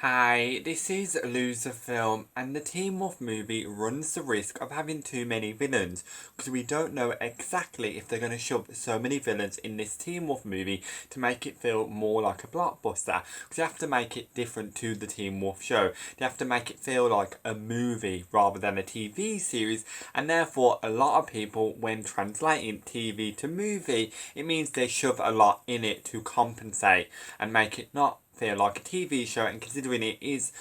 Hi, this is Loser Film, and the Teen Wolf movie runs the risk of having too many villains because we don't know exactly if they're going to shove so many villains in this Teen Wolf movie to make it feel more like a blockbuster. Because you have to make it different to the Teen Wolf show. You have to make it feel like a movie rather than a TV series, and therefore a lot of people, when translating TV to movie, it means they shove a lot in it to compensate and make it not feel like a TV show. And considering it is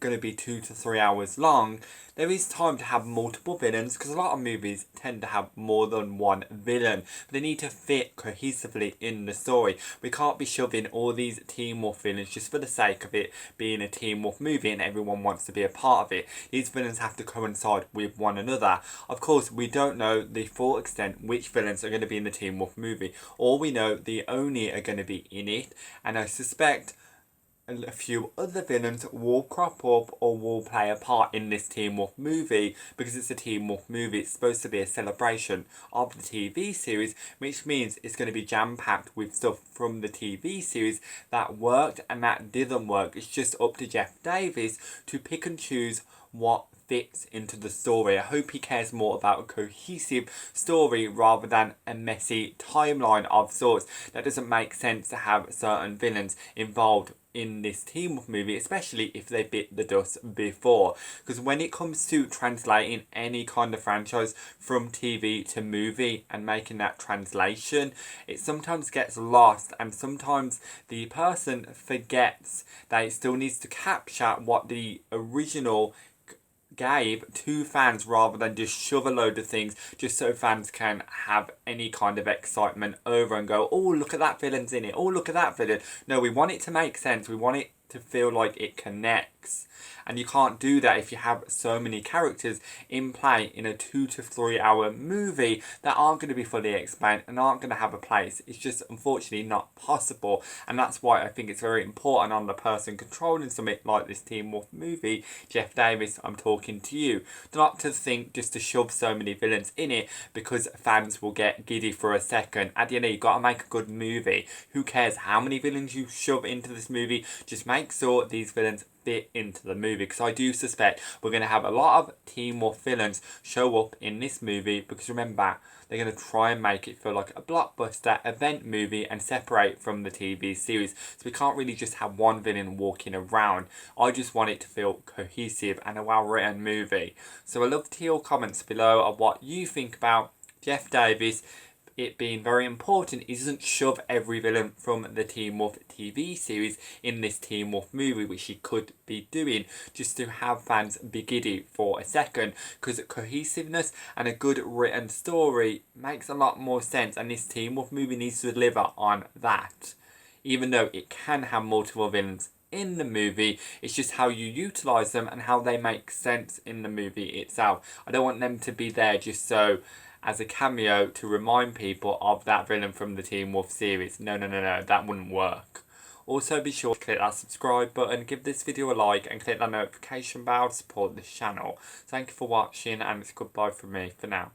going to be 2 to 3 hours long, there is time to have multiple villains because a lot of movies tend to have more than one villain, but they need to fit cohesively in the story. We can't be shoving all these Teen Wolf villains just for the sake of it being a Teen Wolf movie and everyone wants to be a part of it. These villains have to coincide with one another. Of course, we don't know the full extent which villains are going to be in the Teen Wolf movie. All we know, the Oni are going to be in it, and I suspect a few other villains will crop up or will play a part in this Teen Wolf movie because it's a Teen Wolf movie. It's supposed to be a celebration of the TV series, which means it's going to be jam-packed with stuff from the TV series that worked and that didn't work. It's just up to Jeff Davis to pick and choose what fits into the story. I hope he cares more about a cohesive story rather than a messy timeline of sorts. That doesn't make sense to have certain villains involved in this Teen Wolf movie, especially if they bit the dust before. Because when it comes to translating any kind of franchise from TV to movie and making that translation, it sometimes gets lost, and sometimes the person forgets that it still needs to capture what the original gave to fans rather than just shove a load of things just so fans can have any kind of excitement over and go, oh, look at that villain's in it, oh, look at that villain. No, we want it to make sense. We want it to feel like it connects. And you can't do that if you have so many characters in play in a 2 to 3 hour movie that aren't going to be fully explained and aren't going to have a place. It's just unfortunately not possible. And that's why I think it's very important on the person controlling something like this Teen Wolf movie, Jeff Davis, I'm talking to you, not to think just to shove so many villains in it because fans will get giddy for a second. At the end, you've got to make a good movie. Who cares how many villains you shove into this movie? Just make sure these villains fit into the movie, because I do suspect we're going to have a lot of Teen Wolf villains show up in this movie, because remember, they're going to try and make it feel like a blockbuster event movie and separate from the TV series. So we can't really just have one villain walking around. I just want it to feel cohesive and a well-written movie. So I'd love to hear your comments below of what you think about Jeff Davis. It being very important, he doesn't shove every villain from the Teen Wolf TV series in this Teen Wolf movie, which he could be doing just to have fans be giddy for a second, because cohesiveness and a good written story makes a lot more sense, and this Teen Wolf movie needs to deliver on that. Even though it can have multiple villains in the movie, it's just how you utilise them and how they make sense in the movie itself. I don't want them to be there just so as a cameo to remind people of that villain from the Teen Wolf series. No, that wouldn't work. Also, be sure to click that subscribe button, give this video a like, and click that notification bell to support this channel. Thank you for watching, and it's goodbye from me for now.